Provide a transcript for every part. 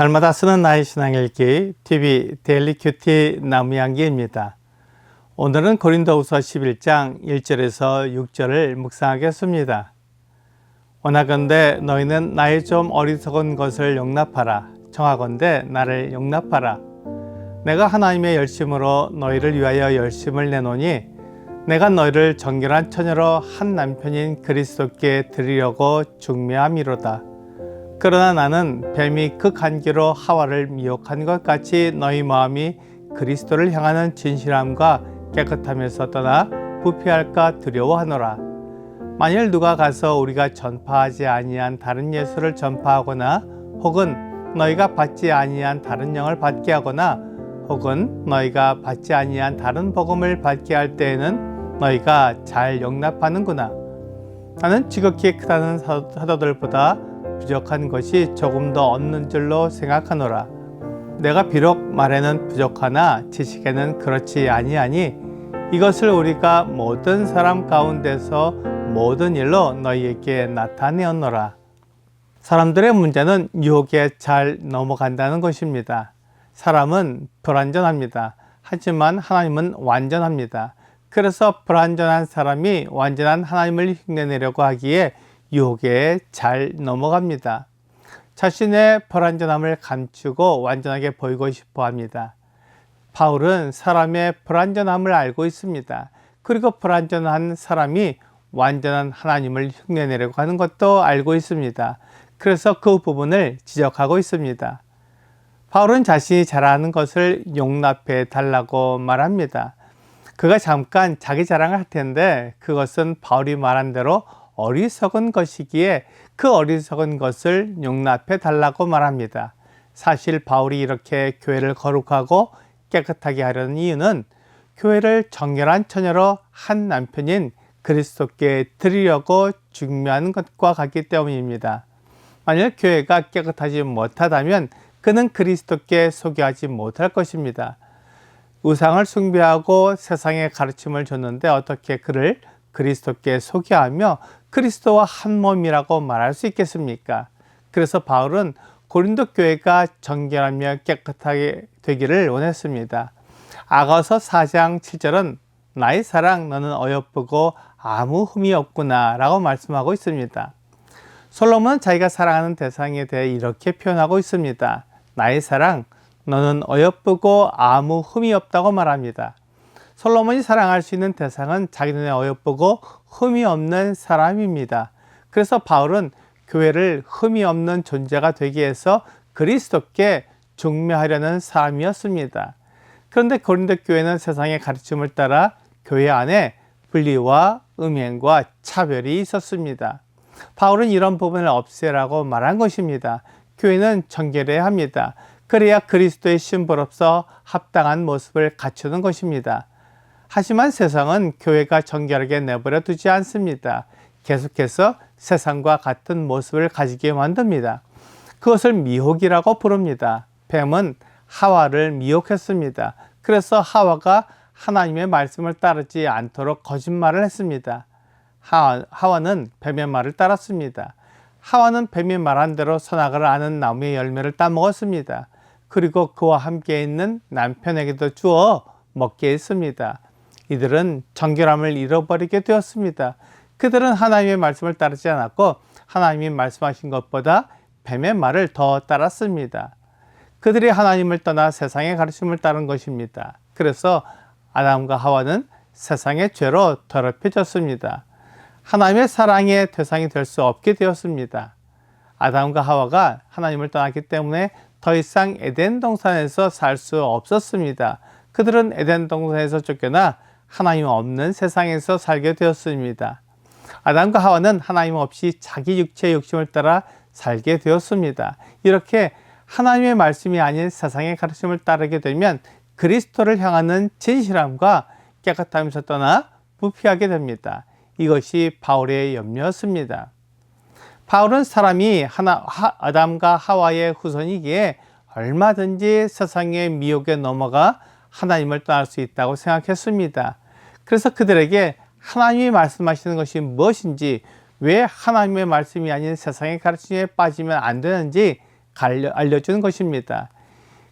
날마다 쓰는 나의 신앙일기 TV 데일리 큐티 나무양기입니다. 오늘은 고린도후서 11장 1절에서 6절을 묵상하겠습니다. 원하건대 너희는 나의 좀 어리석은 것을 용납하라. 청하건대 나를 용납하라. 내가 하나님의 열심으로 너희를 위하여 열심을 내노니 내가 너희를 정결한 처녀로 한 남편인 그리스도께 드리려고 중매함이로다. 그러나 나는 뱀이 극한기로 하와를 미혹한 것 같이 너희 마음이 그리스도를 향하는 진실함과 깨끗함에서 떠나 부패할까 두려워하노라. 만일 누가 가서 우리가 전파하지 아니한 다른 예수를 전파하거나 혹은 너희가 받지 아니한 다른 영을 받게 하거나 혹은 너희가 받지 아니한 다른 복음을 받게 할 때에는 너희가 잘 용납하는구나. 나는 지극히 크다는 사도들보다 부족한 것이 조금 더 얻는 줄로 생각하노라. 내가 비록 말에는 부족하나 지식에는 그렇지 아니하니 이것을 우리가 모든 사람 가운데서 모든 일로 너희에게 나타내었노라. 사람들의 문제는 유혹에 잘 넘어간다는 것입니다. 사람은 불완전합니다. 하지만 하나님은 완전합니다. 그래서 불완전한 사람이 완전한 하나님을 흉내내려고 하기에 유혹에 잘 넘어갑니다. 자신의 불완전함을 감추고 완전하게 보이고 싶어 합니다. 바울은 사람의 불완전함을 알고 있습니다. 그리고 불완전한 사람이 완전한 하나님을 흉내내려고 하는 것도 알고 있습니다. 그래서 그 부분을 지적하고 있습니다. 바울은 자신이 잘하는 것을 용납해 달라고 말합니다. 그가 잠깐 자기 자랑을 할 텐데 그것은 바울이 말한 대로 어리석은 것이기에 그 어리석은 것을 용납해 달라고 말합니다. 사실 바울이 이렇게 교회를 거룩하고 깨끗하게 하려는 이유는 교회를 정결한 처녀로 한 남편인 그리스도께 드리려고 중매하는 것과 같기 때문입니다. 만일 교회가 깨끗하지 못하다면 그는 그리스도께 소개하지 못할 것입니다. 우상을 숭배하고 세상의 가르침을 줬는데 어떻게 그를 그리스도께 소개하며 그리스도와 한 몸이라고 말할 수 있겠습니까? 그래서 바울은 고린도 교회가 정결하며 깨끗하게 되기를 원했습니다. 아가서 4장 7절은 나의 사랑 너는 어여쁘고 아무 흠이 없구나 라고 말씀하고 있습니다. 솔로몬은 자기가 사랑하는 대상에 대해 이렇게 표현하고 있습니다. 나의 사랑 너는 어여쁘고 아무 흠이 없다고 말합니다. 솔로몬이 사랑할 수 있는 대상은 자기 눈에 어여쁘고 흠이 없는 사람입니다. 그래서 바울은 교회를 흠이 없는 존재가 되기 위해서 그리스도께 중매하려는 사람이었습니다. 그런데 고린도 교회는 세상의 가르침을 따라 교회 안에 분리와 음행과 차별이 있었습니다. 바울은 이런 부분을 없애라고 말한 것입니다. 교회는 정결해야 합니다. 그래야 그리스도의 신부로서 합당한 모습을 갖추는 것입니다. 하지만 세상은 교회가 정결하게 내버려 두지 않습니다. 계속해서 세상과 같은 모습을 가지게 만듭니다. 그것을 미혹이라고 부릅니다. 뱀은 하와를 미혹했습니다. 그래서 하와가 하나님의 말씀을 따르지 않도록 거짓말을 했습니다. 하와는 뱀의 말을 따랐습니다. 하와는 뱀이 말한 대로 선악을 아는 나무의 열매를 따먹었습니다. 그리고 그와 함께 있는 남편에게도 주어 먹게 했습니다. 이들은 정결함을 잃어버리게 되었습니다. 그들은 하나님의 말씀을 따르지 않았고 하나님이 말씀하신 것보다 뱀의 말을 더 따랐습니다. 그들이 하나님을 떠나 세상의 가르침을 따른 것입니다. 그래서 아담과 하와는 세상의 죄로 더럽혀졌습니다. 하나님의 사랑의 대상이 될 수 없게 되었습니다. 아담과 하와가 하나님을 떠났기 때문에 더 이상 에덴 동산에서 살 수 없었습니다. 그들은 에덴 동산에서 쫓겨나 하나님 없는 세상에서 살게 되었습니다. 아담과 하와는 하나님 없이 자기 육체의 욕심을 따라 살게 되었습니다. 이렇게 하나님의 말씀이 아닌 세상의 가르침을 따르게 되면 그리스도를 향하는 진실함과 깨끗함에서 떠나 부패하게 됩니다. 이것이 바울의 염려였습니다. 바울은 사람이 아담과 하와의 후손이기에 얼마든지 세상의 미혹에 넘어가 하나님을 떠날 수 있다고 생각했습니다. 그래서 그들에게 하나님이 말씀하시는 것이 무엇인지, 왜 하나님의 말씀이 아닌 세상의 가르침에 빠지면 안 되는지 알려주는 것입니다.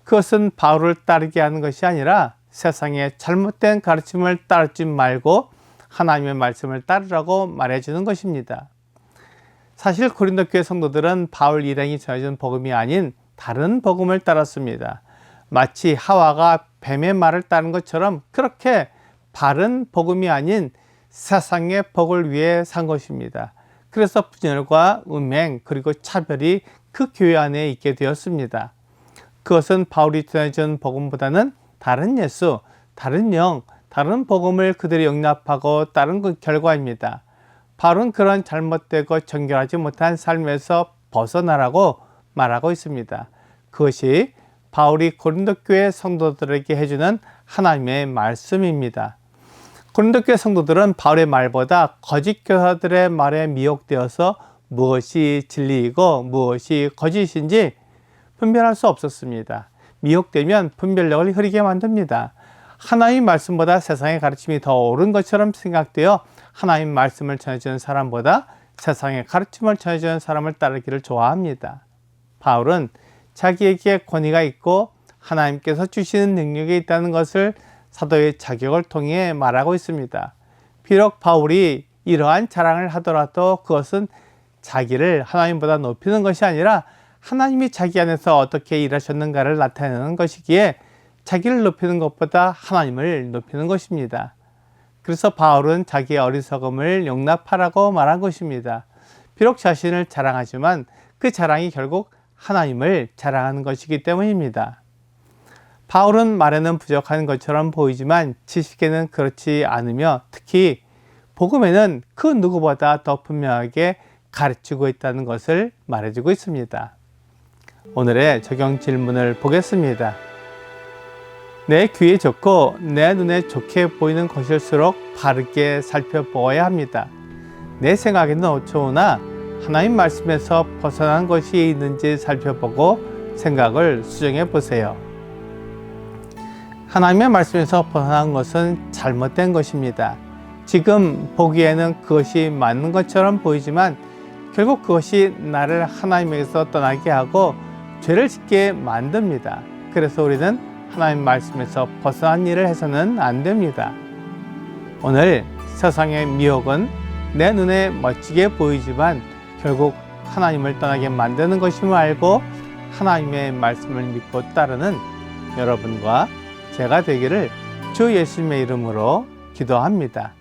그것은 바울을 따르게 하는 것이 아니라 세상의 잘못된 가르침을 따르지 말고 하나님의 말씀을 따르라고 말해주는 것입니다. 사실 고린도 교회 성도들은 바울 일행이 전해준 복음이 아닌 다른 복음을 따랐습니다. 마치 하와가 뱀의 말을 따른 것처럼 그렇게 바른 복음이 아닌 세상의 복을 위해 산 것입니다. 그래서 분열과 음행 그리고 차별이 그 교회 안에 있게 되었습니다. 그것은 바울이 전해준 복음보다는 다른 예수, 다른 영, 다른 복음을 그들이 용납하고 따른 그 결과입니다. 바울은 그런 잘못되고 정결하지 못한 삶에서 벗어나라고 말하고 있습니다. 그것이 바울이 고린도 교회 성도들에게 해주는 하나님의 말씀입니다. 고린도 교회 성도들은 바울의 말보다 거짓 교사들의 말에 미혹되어서 무엇이 진리이고 무엇이 거짓인지 분별할 수 없었습니다. 미혹되면 분별력을 흐리게 만듭니다. 하나님 말씀보다 세상의 가르침이 더 옳은 것처럼 생각되어 하나님 말씀을 전해주는 사람보다 세상의 가르침을 전해주는 사람을 따르기를 좋아합니다. 바울은 자기에게 권위가 있고 하나님께서 주시는 능력이 있다는 것을 사도의 자격을 통해 말하고 있습니다. 비록 바울이 이러한 자랑을 하더라도 그것은 자기를 하나님보다 높이는 것이 아니라 하나님이 자기 안에서 어떻게 일하셨는가를 나타내는 것이기에 자기를 높이는 것보다 하나님을 높이는 것입니다. 그래서 바울은 자기의 어리석음을 용납하라고 말한 것입니다. 비록 자신을 자랑하지만 그 자랑이 결국 하나님을 자랑하는 것이기 때문입니다. 바울은 말에는 부족한 것처럼 보이지만 지식에는 그렇지 않으며 특히 복음에는 그 누구보다 더 분명하게 가르치고 있다는 것을 말해주고 있습니다. 오늘의 적용 질문을 보겠습니다. 내 귀에 좋고 내 눈에 좋게 보이는 것일수록 바르게 살펴보아야 합니다. 내 생각에는 좋으나 하나님 말씀에서 벗어난 것이 있는지 살펴보고 생각을 수정해 보세요. 하나님의 말씀에서 벗어난 것은 잘못된 것입니다. 지금 보기에는 그것이 맞는 것처럼 보이지만 결국 그것이 나를 하나님에게서 떠나게 하고 죄를 짓게 만듭니다. 그래서 우리는 하나님 말씀에서 벗어난 일을 해서는 안 됩니다. 오늘 세상의 미혹은 내 눈에 멋지게 보이지만 결국 하나님을 떠나게 만드는 것임을 알고 하나님의 말씀을 믿고 따르는 여러분과 제가 되기를 주 예수님의 이름으로 기도합니다.